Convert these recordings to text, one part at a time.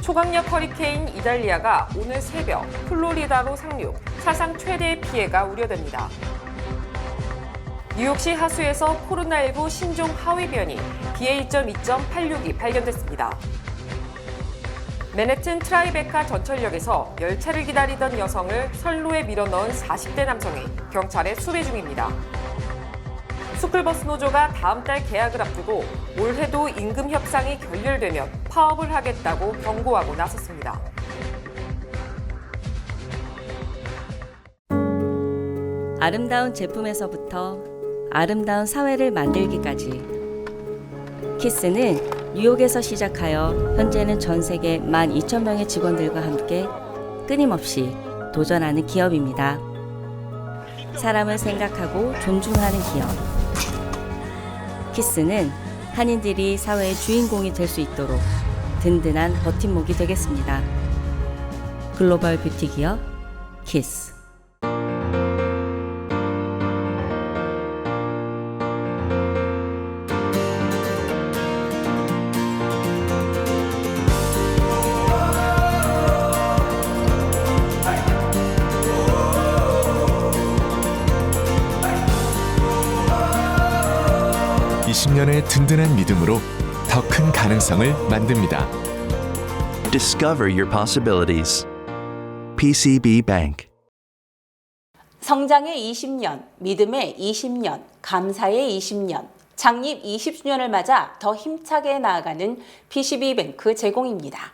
초강력 허리케인 이달리아가 오늘 새벽 플로리다로 상륙, 사상 최대의 피해가 우려됩니다. 뉴욕시 하수에서 코로나19 신종 하위 변이 BA.2.86이 발견됐습니다. 맨해튼 트라이베카 전철역에서 열차를 기다리던 여성을 선로에 밀어넣은 40대 남성이 경찰에 수배 중입니다. 스쿨버스 노조가 다음 달 개학을 앞두고 올해도 임금 협상이 결렬되면 파업을 하겠다고 경고하고 나섰습니다. 아름다운 제품에서부터 아름다운 사회를 만들기까지 키스는 뉴욕에서 시작하여 현재는 전 세계 12,000명의 직원들과 함께 끊임없이 도전하는 기업입니다. 사람을 생각하고 존중하는 기업. 키스는 한인들이 사회의 주인공이 될 수 있도록 든든한 버팀목이 되겠습니다. 글로벌 뷰티 기업 키스. (20년의) 든든한 믿음으로 더 큰 가능성을 만듭니다. Discover your possibilities. PCB Bank. 성장의 20년, 믿음의 20년, 감사의 20년, 창립 20주년을 맞아 더 힘차게 나아가는 PCB뱅크 제공입니다.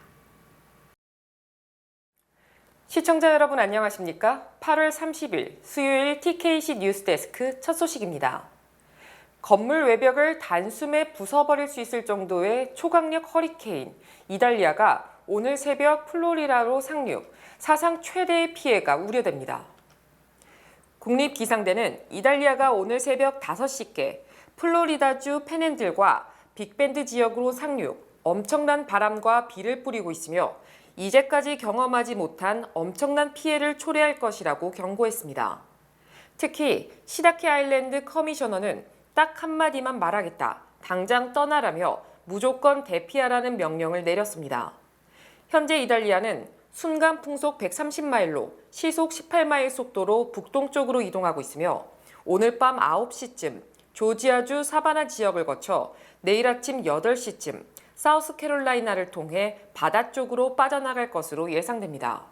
시청자 여러분 안녕하십니까? 8월 30일 수요일 TKC 뉴스데스크 첫 소식입니다. 건물 외벽을 단숨에 부숴버릴 수 있을 정도의 초강력 허리케인 이달리아가 오늘 새벽 플로리다로 상륙, 사상 최대의 피해가 우려됩니다. 국립기상대는 이달리아가 오늘 새벽 5시께 플로리다주 팬핸들과 빅밴드 지역으로 상륙, 엄청난 바람과 비를 뿌리고 있으며 이제까지 경험하지 못한 엄청난 피해를 초래할 것이라고 경고했습니다. 특히 시다키 아일랜드 커미셔너는 딱 한마디만 말하겠다. 당장 떠나라며 무조건 대피하라는 명령을 내렸습니다. 현재 이달리아는 순간 풍속 130마일로 시속 18마일 속도로 북동쪽으로 이동하고 있으며 오늘 밤 9시쯤 조지아주 사바나 지역을 거쳐 내일 아침 8시쯤 사우스캐롤라이나를 통해 바다 쪽으로 빠져나갈 것으로 예상됩니다.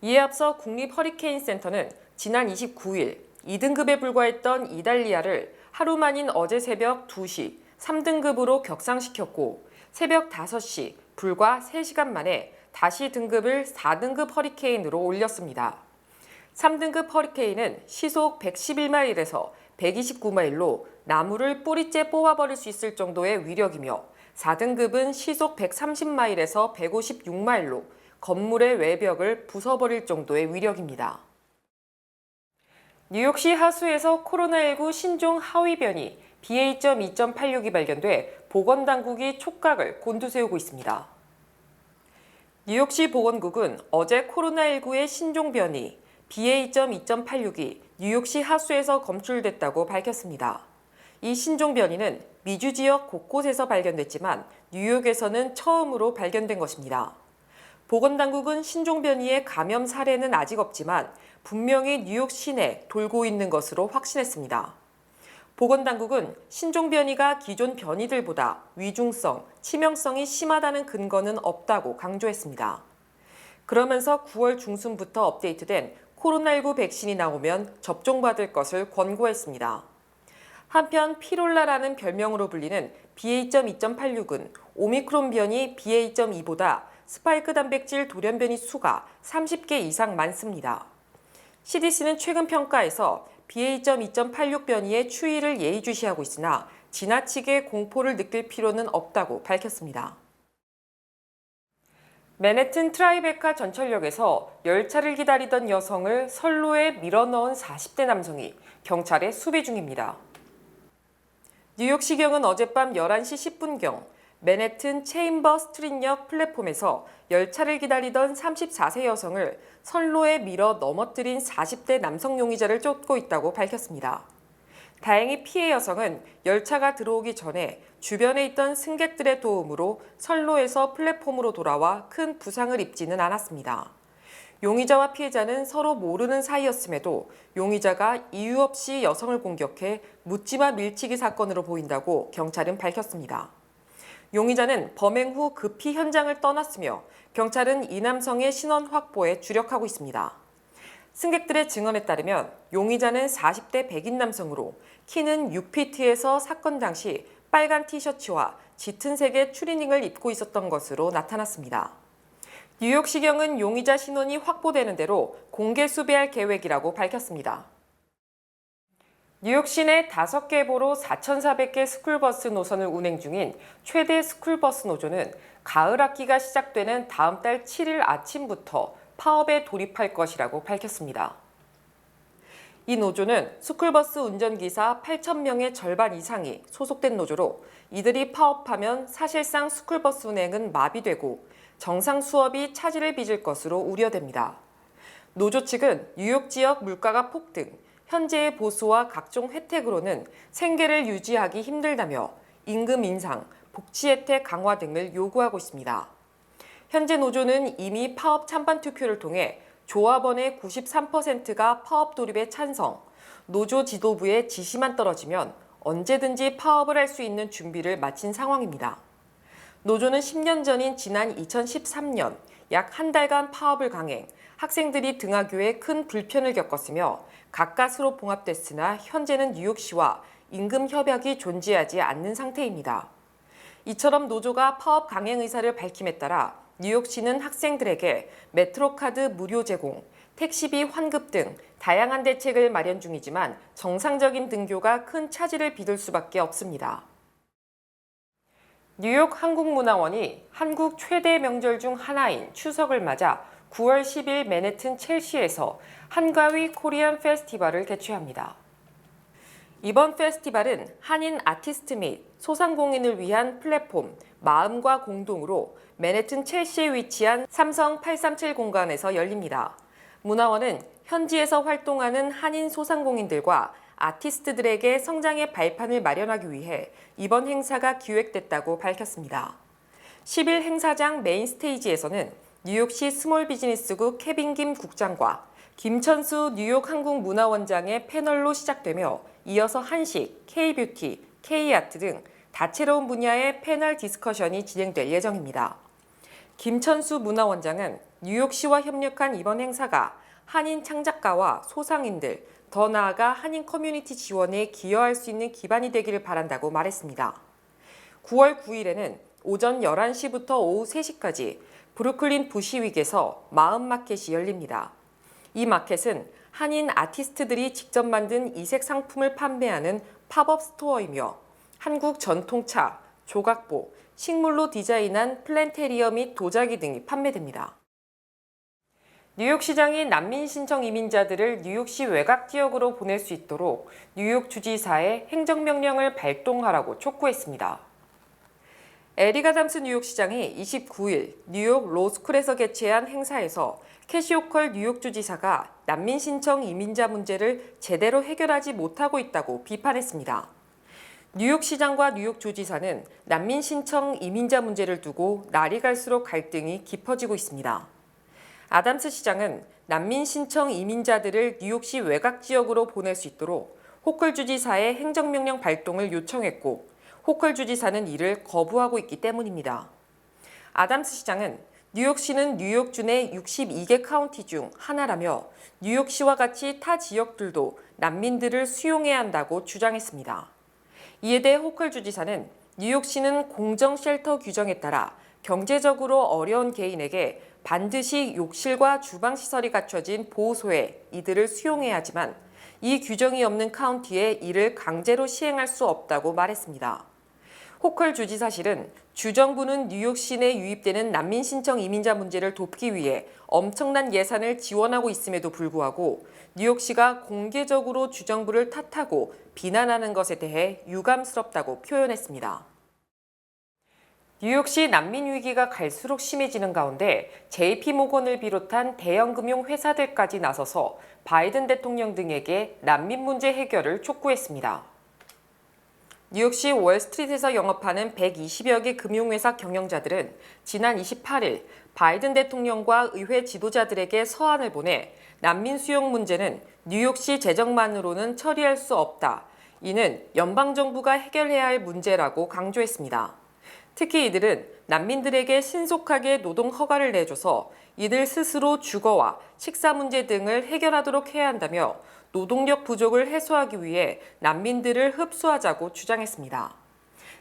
이에 앞서 국립허리케인센터는 지난 29일 2등급에 불과했던 이달리아를 하루 만인 어제 새벽 2시 3등급으로 격상시켰고 새벽 5시 불과 3시간 만에 다시 등급을 4등급 허리케인으로 올렸습니다. 3등급 허리케인은 시속 111마일에서 129마일로 나무를 뿌리째 뽑아버릴 수 있을 정도의 위력이며 4등급은 시속 130마일에서 156마일로 건물의 외벽을 부숴버릴 정도의 위력입니다. 뉴욕시 하수에서 코로나19 신종 하위 변이 BA.2.86이 발견돼 보건당국이 촉각을 곤두세우고 있습니다. 뉴욕시 보건국은 어제 코로나19의 신종 변이 BA.2.86이 뉴욕시 하수에서 검출됐다고 밝혔습니다. 이 신종 변이는 미주 지역 곳곳에서 발견됐지만 뉴욕에서는 처음으로 발견된 것입니다. 보건당국은 신종 변이의 감염 사례는 아직 없지만 분명히 뉴욕 시내 돌고 있는 것으로 확신했습니다. 보건당국은 신종 변이가 기존 변이들보다 위중성, 치명성이 심하다는 근거는 없다고 강조했습니다. 그러면서 9월 중순부터 업데이트된 코로나19 백신이 나오면 접종받을 것을 권고했습니다. 한편 피롤라라는 별명으로 불리는 BA.2.86은 오미크론 변이 BA.2보다 스파이크 단백질 돌연변이 수가 30개 이상 많습니다. CDC는 최근 평가에서 BA.2.86 변이의 추이를 예의주시하고 있으나 지나치게 공포를 느낄 필요는 없다고 밝혔습니다. 맨해튼 트라이베카 전철역에서 열차를 기다리던 여성을 선로에 밀어넣은 40대 남성이 경찰에 수배 중입니다. 뉴욕시경은 어젯밤 11시 10분경 맨해튼 체인버 스트릿역 플랫폼에서 열차를 기다리던 34세 여성을 선로에 밀어 넘어뜨린 40대 남성 용의자를 쫓고 있다고 밝혔습니다. 다행히 피해 여성은 열차가 들어오기 전에 주변에 있던 승객들의 도움으로 선로에서 플랫폼으로 돌아와 큰 부상을 입지는 않았습니다. 용의자와 피해자는 서로 모르는 사이였음에도 용의자가 이유 없이 여성을 공격해 묻지마 밀치기 사건으로 보인다고 경찰은 밝혔습니다. 용의자는 범행 후 급히 현장을 떠났으며 경찰은 이 남성의 신원 확보에 주력하고 있습니다. 승객들의 증언에 따르면 용의자는 40대 백인 남성으로 키는 6피트에서 사건 당시 빨간 티셔츠와 짙은 색의 추리닝을 입고 있었던 것으로 나타났습니다. 뉴욕시경은 용의자 신원이 확보되는 대로 공개 수배할 계획이라고 밝혔습니다. 뉴욕 시내 5개 보로 4,400개 스쿨버스 노선을 운행 중인 최대 스쿨버스 노조는 가을 학기가 시작되는 다음 달 7일 아침부터 파업에 돌입할 것이라고 밝혔습니다. 이 노조는 스쿨버스 운전기사 8,000명의 절반 이상이 소속된 노조로 이들이 파업하면 사실상 스쿨버스 운행은 마비되고 정상 수업이 차질을 빚을 것으로 우려됩니다. 노조 측은 뉴욕 지역 물가가 폭등, 현재의 보수와 각종 혜택으로는 생계를 유지하기 힘들다며 임금 인상, 복지 혜택 강화 등을 요구하고 있습니다. 현재 노조는 이미 파업 찬반 투표를 통해 조합원의 93%가 파업 돌입에 찬성, 노조 지도부의 지시만 떨어지면 언제든지 파업을 할 수 있는 준비를 마친 상황입니다. 노조는 10년 전인 지난 2013년 약 한 달간 파업을 강행, 학생들이 등하교에 큰 불편을 겪었으며 가까스로 봉합됐으나 현재는 뉴욕시와 임금 협약이 존재하지 않는 상태입니다. 이처럼 노조가 파업 강행 의사를 밝힘에 따라 뉴욕시는 학생들에게 메트로카드 무료 제공, 택시비 환급 등 다양한 대책을 마련 중이지만 정상적인 등교가 큰 차질을 빚을 수밖에 없습니다. 뉴욕 한국문화원이 한국 최대 명절 중 하나인 추석을 맞아 9월 10일 맨해튼 첼시에서 한가위 코리안 페스티벌을 개최합니다. 이번 페스티벌은 한인 아티스트 및 소상공인을 위한 플랫폼 마음과 공동으로 맨해튼 첼시에 위치한 삼성 837 공간에서 열립니다. 문화원은 현지에서 활동하는 한인 소상공인들과 아티스트들에게 성장의 발판을 마련하기 위해 이번 행사가 기획됐다고 밝혔습니다. 10일 행사장 메인 스테이지에서는 뉴욕시 스몰 비즈니스국 케빈 김 국장과 김천수 뉴욕 한국문화원장의 패널로 시작되며 이어서 한식, K-뷰티, K-아트 등 다채로운 분야의 패널 디스커션이 진행될 예정입니다. 김천수 문화원장은 뉴욕시와 협력한 이번 행사가 한인 창작가와 소상인들, 더 나아가 한인 커뮤니티 지원에 기여할 수 있는 기반이 되기를 바란다고 말했습니다. 9월 9일에는 오전 11시부터 오후 3시까지 브루클린 부시윅에서 마음마켓이 열립니다. 이 마켓은 한인 아티스트들이 직접 만든 이색 상품을 판매하는 팝업 스토어이며 한국 전통차, 조각보, 식물로 디자인한 플랜테리엄 및 도자기 등이 판매됩니다. 뉴욕시장이 난민 신청 이민자들을 뉴욕시 외곽 지역으로 보낼 수 있도록 뉴욕 주지사에 행정명령을 발동하라고 촉구했습니다. 에릭 아담스 뉴욕시장이 29일 뉴욕 로스쿨에서 개최한 행사에서 캐시 호컬 뉴욕 주지사가 난민 신청 이민자 문제를 제대로 해결하지 못하고 있다고 비판했습니다. 뉴욕시장과 뉴욕 주지사는 난민 신청 이민자 문제를 두고 날이 갈수록 갈등이 깊어지고 있습니다. 아담스 시장은 난민 신청 이민자들을 뉴욕시 외곽 지역으로 보낼 수 있도록 호컬 주지사의 행정명령 발동을 요청했고 호컬 주지사는 이를 거부하고 있기 때문입니다. 아담스 시장은 뉴욕시는 뉴욕주 내 62개 카운티 중 하나라며 뉴욕시와 같이 타 지역들도 난민들을 수용해야 한다고 주장했습니다. 이에 대해 호컬 주지사는 뉴욕시는 공정 쉘터 규정에 따라 경제적으로 어려운 개인에게 반드시 욕실과 주방시설이 갖춰진 보호소에 이들을 수용해야 하지만 이 규정이 없는 카운티에 이를 강제로 시행할 수 없다고 말했습니다. 호컬 주지사실은 주정부는 뉴욕시 내 유입되는 난민 신청 이민자 문제를 돕기 위해 엄청난 예산을 지원하고 있음에도 불구하고 뉴욕시가 공개적으로 주정부를 탓하고 비난하는 것에 대해 유감스럽다고 표현했습니다. 뉴욕시 난민 위기가 갈수록 심해지는 가운데 JP모건을 비롯한 대형 금융 회사들까지 나서서 바이든 대통령 등에게 난민 문제 해결을 촉구했습니다. 뉴욕시 월스트리트에서 영업하는 120여 개 금융회사 경영자들은 지난 28일 바이든 대통령과 의회 지도자들에게 서한을 보내 난민 수용 문제는 뉴욕시 재정만으로는 처리할 수 없다. 이는 연방정부가 해결해야 할 문제라고 강조했습니다. 특히 이들은 난민들에게 신속하게 노동 허가를 내줘서 이들 스스로 주거와 식사 문제 등을 해결하도록 해야 한다며 노동력 부족을 해소하기 위해 난민들을 흡수하자고 주장했습니다.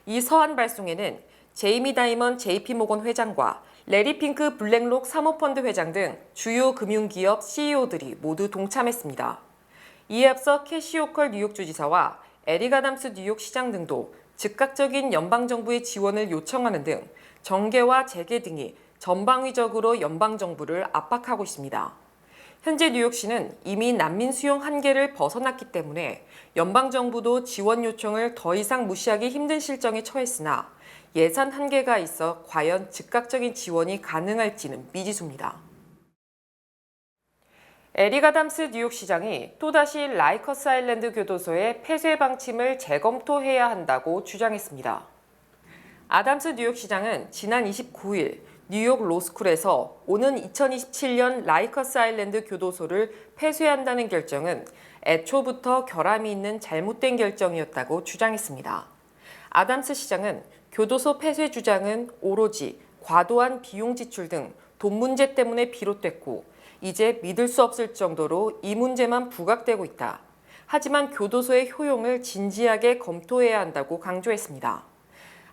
이 서한 발송에는 제이미 다이먼 JP모건 회장과 레리 핑크 블랙록 사모펀드 회장 등 주요 금융기업 CEO들이 모두 동참했습니다. 이에 앞서 캐시 호컬 뉴욕주지사와 에릭 아담스 뉴욕시장 등도 즉각적인 연방정부의 지원을 요청하는 등 정계와 재계 등이 전방위적으로 연방정부를 압박하고 있습니다. 현재 뉴욕시는 이미 난민 수용 한계를 벗어났기 때문에 연방정부도 지원 요청을 더 이상 무시하기 힘든 실정에 처했으나 예산 한계가 있어 과연 즉각적인 지원이 가능할지는 미지수입니다. 에릭 아담스 뉴욕시장이 또다시 라이커스 아일랜드 교도소의 폐쇄 방침을 재검토해야 한다고 주장했습니다. 아담스 뉴욕시장은 지난 29일 뉴욕 로스쿨에서 오는 2027년 라이커스 아일랜드 교도소를 폐쇄한다는 결정은 애초부터 결함이 있는 잘못된 결정이었다고 주장했습니다. 아담스 시장은 교도소 폐쇄 주장은 오로지 과도한 비용 지출 등 돈 문제 때문에 비롯됐고 이제 믿을 수 없을 정도로 이 문제만 부각되고 있다. 하지만 교도소의 효용을 진지하게 검토해야 한다고 강조했습니다.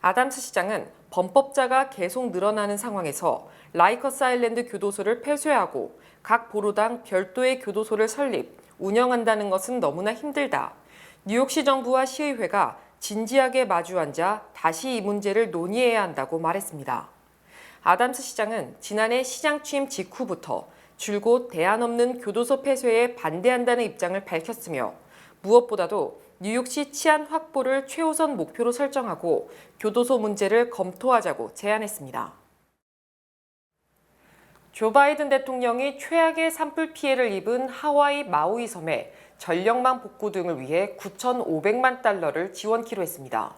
아담스 시장은 범법자가 계속 늘어나는 상황에서 라이커스 아일랜드 교도소를 폐쇄하고 각 보로당 별도의 교도소를 설립, 운영한다는 것은 너무나 힘들다. 뉴욕시 정부와 시의회가 진지하게 마주 앉아 다시 이 문제를 논의해야 한다고 말했습니다. 아담스 시장은 지난해 시장 취임 직후부터 줄곧 대안 없는 교도소 폐쇄에 반대한다는 입장을 밝혔으며 무엇보다도 뉴욕시 치안 확보를 최우선 목표로 설정하고 교도소 문제를 검토하자고 제안했습니다. 조 바이든 대통령이 최악의 산불 피해를 입은 하와이 마우이 섬에 전력망 복구 등을 위해 9,500만 달러를 지원키로 했습니다.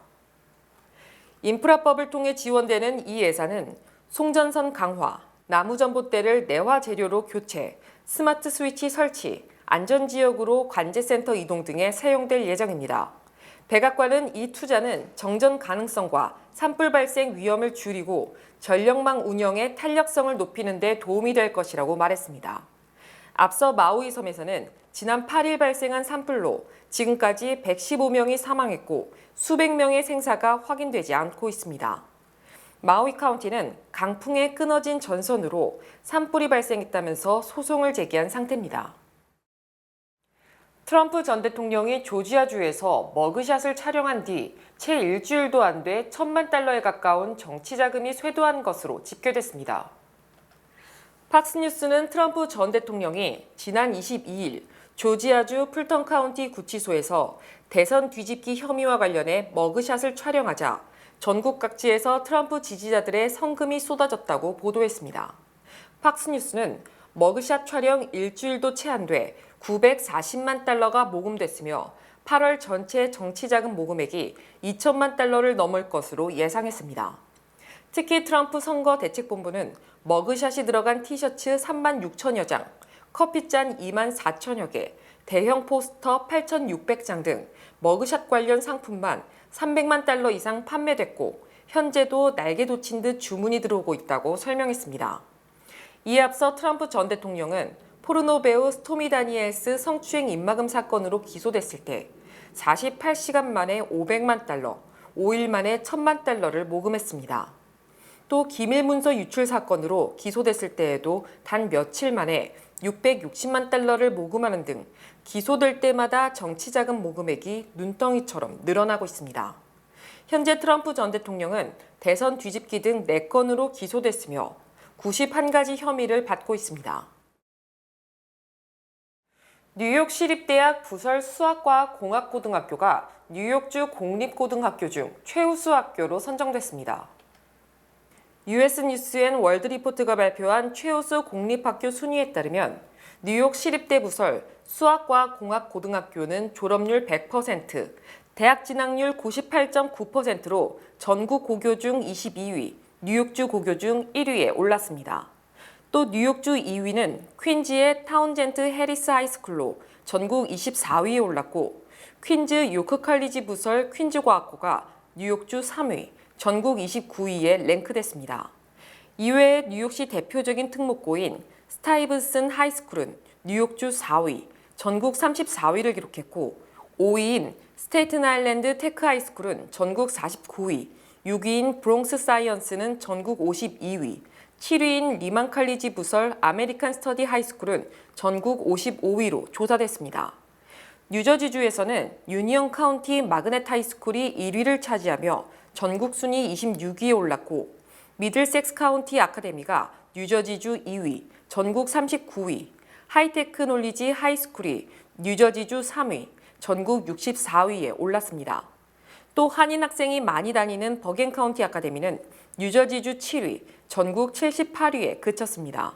인프라법을 통해 지원되는 이 예산은 송전선 강화, 나무전봇대를 내화 재료로 교체, 스마트 스위치 설치, 안전지역으로 관제센터 이동 등에 사용될 예정입니다. 백악관은 이 투자는 정전 가능성과 산불 발생 위험을 줄이고 전력망 운영의 탄력성을 높이는 데 도움이 될 것이라고 말했습니다. 앞서 마우이 섬에서는 지난 8일 발생한 산불로 지금까지 115명이 사망했고 수백 명의 생사가 확인되지 않고 있습니다. 마우이 카운티는 강풍에 끊어진 전선으로 산불이 발생했다면서 소송을 제기한 상태입니다. 트럼프 전 대통령이 조지아주에서 머그샷을 촬영한 뒤 채 일주일도 안 돼 1,000만 달러에 가까운 정치자금이 쇄도한 것으로 집계됐습니다. 팍스뉴스는 트럼프 전 대통령이 지난 22일 조지아주 풀턴 카운티 구치소에서 대선 뒤집기 혐의와 관련해 머그샷을 촬영하자 전국 각지에서 트럼프 지지자들의 성금이 쏟아졌다고 보도했습니다. 팍스뉴스는 머그샷 촬영 일주일도 채 안 돼 940만 달러가 모금됐으며 8월 전체 정치자금 모금액이 2천만 달러를 넘을 것으로 예상했습니다. 특히 트럼프 선거대책본부는 머그샷이 들어간 티셔츠 3만 6천여 장, 커피잔 2만 4천여 개, 대형 포스터 8,600장 등 머그샷 관련 상품만 300만 달러 이상 판매됐고 현재도 날개 돋친 듯 주문이 들어오고 있다고 설명했습니다. 이에 앞서 트럼프 전 대통령은 포르노 배우 스토미 다니엘스 성추행 입막음 사건으로 기소됐을 때 48시간 만에 500만 달러, 5일 만에 1,000만 달러를 모금했습니다. 또 기밀문서 유출 사건으로 기소됐을 때에도 단 며칠 만에 660만 달러를 모금하는 등 기소될 때마다 정치자금 모금액이 눈덩이처럼 늘어나고 있습니다. 현재 트럼프 전 대통령은 대선 뒤집기 등 4건으로 기소됐으며 91가지 혐의를 받고 있습니다. 뉴욕 시립대학 부설 수학과학 공학고등학교가 뉴욕주 공립고등학교 중 최우수 학교로 선정됐습니다. US 뉴스 앤 월드 리포트가 발표한 최우수 공립학교 순위에 따르면 뉴욕 시립대 부설 수학과학 공학고등학교는 졸업률 100%, 대학 진학률 98.9%로 전국 고교 중 22위, 뉴욕주 고교 중 1위에 올랐습니다. 또 뉴욕주 2위는 퀸즈의 타운젠트 해리스 하이스쿨로 전국 24위에 올랐고, 퀸즈 요크 칼리지 부설 퀸즈과학고가 뉴욕주 3위, 전국 29위에 랭크됐습니다. 이외에 뉴욕시 대표적인 특목고인 스타이븐슨 하이스쿨은 뉴욕주 4위, 전국 34위를 기록했고, 5위인 스테이튼 아일랜드 테크 하이스쿨은 전국 49위, 6위인 브롱스 사이언스는 전국 52위, 7위인 리만 칼리지 부설 아메리칸 스터디 하이스쿨은 전국 55위로 조사됐습니다. 뉴저지주에서는 유니언 카운티 마그넷 하이스쿨이 1위를 차지하며 전국 순위 26위에 올랐고, 미들섹스 카운티 아카데미가 뉴저지주 2위, 전국 39위, 하이테크 놀리지 하이스쿨이 뉴저지주 3위, 전국 64위에 올랐습니다. 또 한인 학생이 많이 다니는 버겐 카운티 아카데미는 뉴저지주 7위, 전국 78위에 그쳤습니다.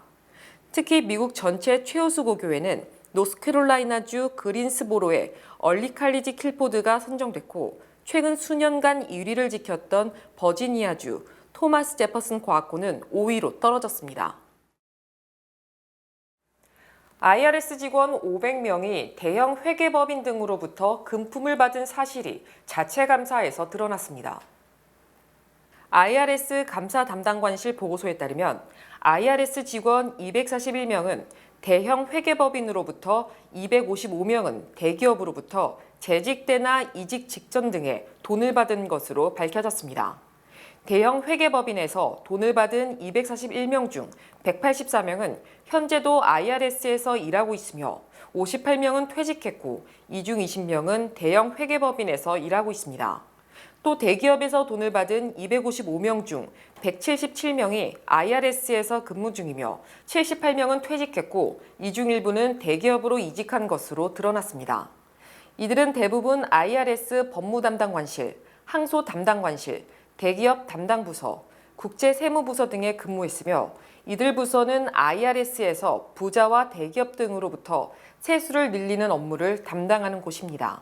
특히 미국 전체 최우수 고교에는 노스캐롤라이나주 그린스보로의 얼리 칼리지 킬포드가 선정됐고, 최근 수년간 1위를 지켰던 버지니아주 토마스 제퍼슨 과학고는 5위로 떨어졌습니다. IRS 직원 500명이 대형 회계법인 등으로부터 금품을 받은 사실이 자체 감사에서 드러났습니다. IRS 감사 담당관실 보고서에 따르면 IRS 직원 241명은 대형 회계법인으로부터 255명은 대기업으로부터 재직 때나 이직 직전 등에 돈을 받은 것으로 밝혀졌습니다. 대형 회계법인에서 돈을 받은 241명 중 184명은 현재도 IRS에서 일하고 있으며 58명은 퇴직했고, 이 중 20명은 대형 회계법인에서 일하고 있습니다. 또 대기업에서 돈을 받은 255명 중 177명이 IRS에서 근무 중이며 78명은 퇴직했고, 이 중 일부는 대기업으로 이직한 것으로 드러났습니다. 이들은 대부분 IRS 법무담당관실, 항소담당관실, 대기업 담당부서, 국제세무부서 등에 근무했으며, 이들 부서는 IRS에서 부자와 대기업 등으로부터 세수를 늘리는 업무를 담당하는 곳입니다.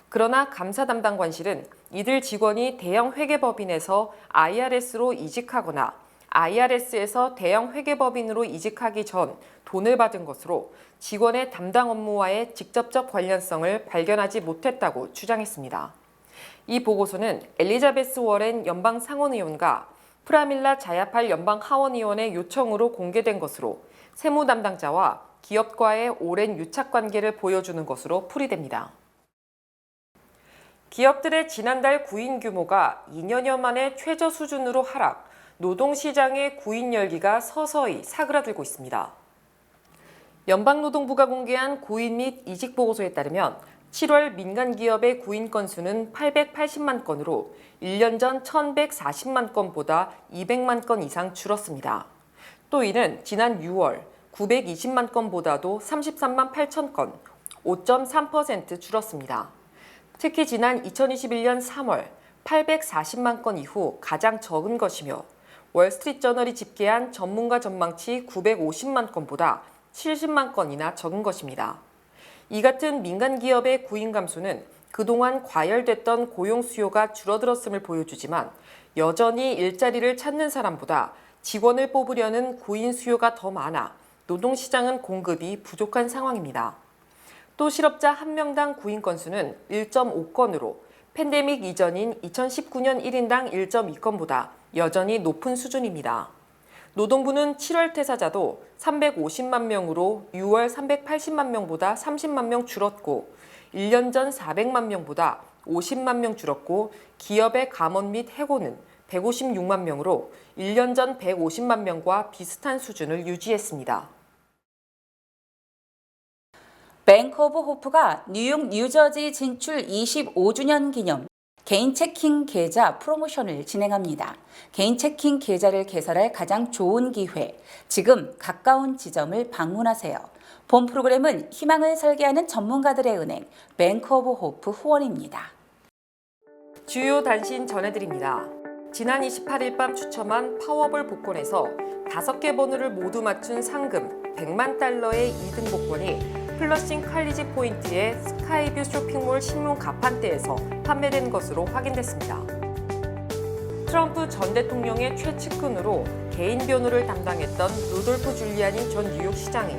그러나 감사담당관실은 이들 직원이 대형 회계법인에서 IRS로 이직하거나 IRS에서 대형 회계법인으로 이직하기 전 돈을 받은 것으로 직원의 담당 업무와의 직접적 관련성을 발견하지 못했다고 주장했습니다. 이 보고서는 엘리자베스 워렌 연방 상원의원과 프라밀라 자야팔 연방 하원의원의 요청으로 공개된 것으로 세무 담당자와 기업과의 오랜 유착 관계를 보여주는 것으로 풀이됩니다. 기업들의 지난달 구인 규모가 2년여 만에 최저 수준으로 하락, 노동시장의 구인 열기가 서서히 사그라들고 있습니다. 연방노동부가 공개한 구인 및 이직 보고서에 따르면 7월 민간 기업의 구인 건수는 880만 건으로 1년 전 1140만 건보다 200만 건 이상 줄었습니다. 또 이는 지난 6월 920만 건보다도 33만 8천 건, 5.3% 줄었습니다. 특히 지난 2021년 3월 840만 건 이후 가장 적은 것이며, 월스트리트저널이 집계한 전문가 전망치 950만 건보다 70만 건이나 적은 것입니다. 이 같은 민간 기업의 구인 감소는 그동안 과열됐던 고용 수요가 줄어들었음을 보여주지만, 여전히 일자리를 찾는 사람보다 직원을 뽑으려는 구인 수요가 더 많아 노동시장은 공급이 부족한 상황입니다. 또 실업자 1명당 구인 건수는 1.5건으로 팬데믹 이전인 2019년 1인당 1.2건보다 여전히 높은 수준입니다. 노동부는 7월 퇴사자도 350만 명으로 6월 380만 명보다 30만 명 줄었고, 1년 전 400만 명보다 50만 명 줄었고, 기업의 감원 및 해고는 156만 명으로 1년 전 150만 명과 비슷한 수준을 유지했습니다. 뱅크 오브 호프가 뉴욕, 뉴저지 진출 25주년 기념 개인 체킹 계좌 프로모션을 진행합니다. 개인 체킹 계좌를 개설할 가장 좋은 기회, 지금 가까운 지점을 방문하세요. 본 프로그램은 희망을 설계하는 전문가들의 은행, 뱅크 오브 호프 후원입니다. 주요 단신 전해드립니다. 지난 28일 밤 추첨한 파워볼 복권에서 5개 번호를 모두 맞춘 상금 $100만 달러의 2등 복권이 플러싱 칼리지 포인트의 스카이 스카이뷰 쇼핑몰 신문 가판대에서 판매된 것으로 확인됐습니다. 트럼프 전 대통령의 최측근으로 개인 변호를 담당했던 루돌프 줄리아니 전 뉴욕시장이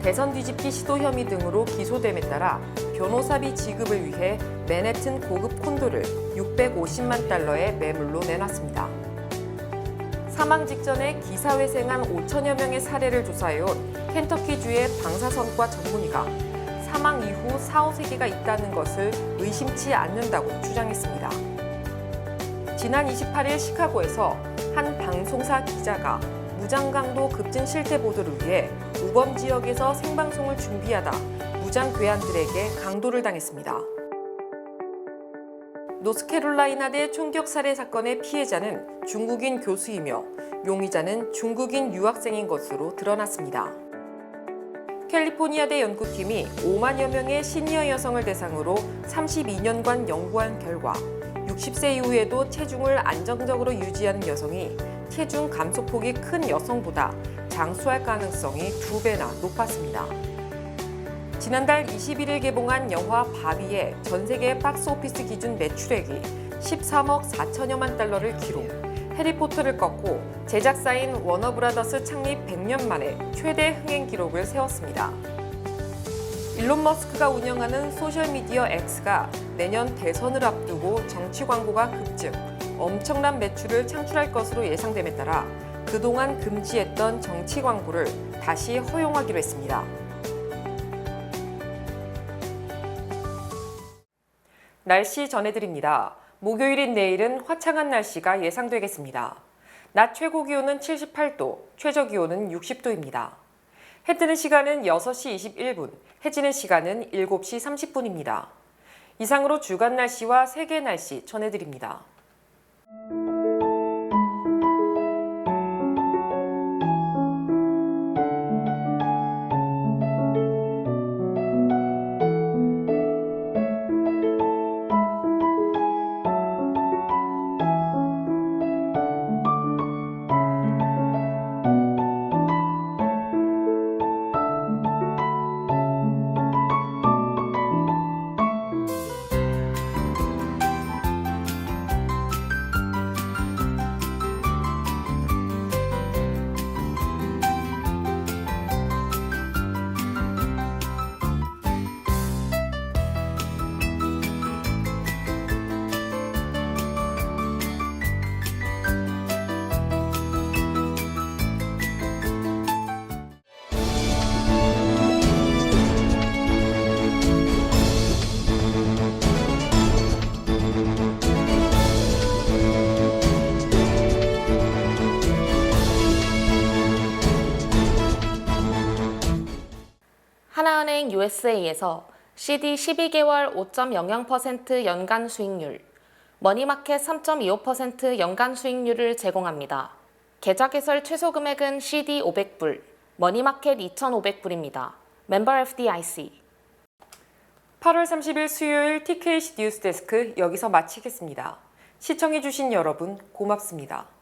대선 뒤집기 시도 혐의 등으로 기소됨에 따라 변호사비 지급을 위해 맨해튼 고급 콘도를 650만 달러의 매물로 내놨습니다. 사망 직전에 기사회생한 5천여 명의 사례를 조사해온 켄터키주의 방사선과 전문의가 사망 이후 4, 5세기가 있다는 것을 의심치 않는다고 주장했습니다. 지난 28일 시카고에서 한 방송사 기자가 무장강도 급진 실태 보도를 위해 우범 지역에서 생방송을 준비하다 무장 괴한들에게 강도를 당했습니다. 노스캐롤라이나대 총격 살해 사건의 피해자는 중국인 교수이며 용의자는 중국인 유학생인 것으로 드러났습니다. 캘리포니아대 연구팀이 5만여 명의 시니어 여성을 대상으로 32년간 연구한 결과 60세 이후에도 체중을 안정적으로 유지하는 여성이 체중 감소폭이 큰 여성보다 장수할 가능성이 2배나 높았습니다. 지난달 21일 개봉한 영화 바비의 전 세계 박스오피스 기준 매출액이 13억 4천여만 달러를 기록, 해리포터를 꺾고 제작사인 워너브라더스 창립 100년 만에 최대 흥행 기록을 세웠습니다. 일론 머스크가 운영하는 소셜미디어 X가 내년 대선을 앞두고 정치 광고가 급증, 엄청난 매출을 창출할 것으로 예상됨에 따라 그동안 금지했던 정치 광고를 다시 허용하기로 했습니다. 날씨 전해드립니다. 목요일인 내일은 화창한 날씨가 예상되겠습니다. 낮 최고 기온은 78도, 최저 기온은 60도입니다. 해 뜨는 시간은 6시 21분, 해 지는 시간은 7시 30분입니다. 이상으로 주간 날씨와 세계 날씨 전해드립니다. 하나은행 USA에서 CD 12개월 5.00% 연간 수익률, 머니마켓 3.25% 연간 수익률을 제공합니다. 계좌 개설 최소 금액은 CD 500불, 머니마켓 2,500불입니다. 멤버 FDIC. 8월 30일 수요일 TKC 뉴스데스크 여기서 마치겠습니다. 시청해주신 여러분 고맙습니다.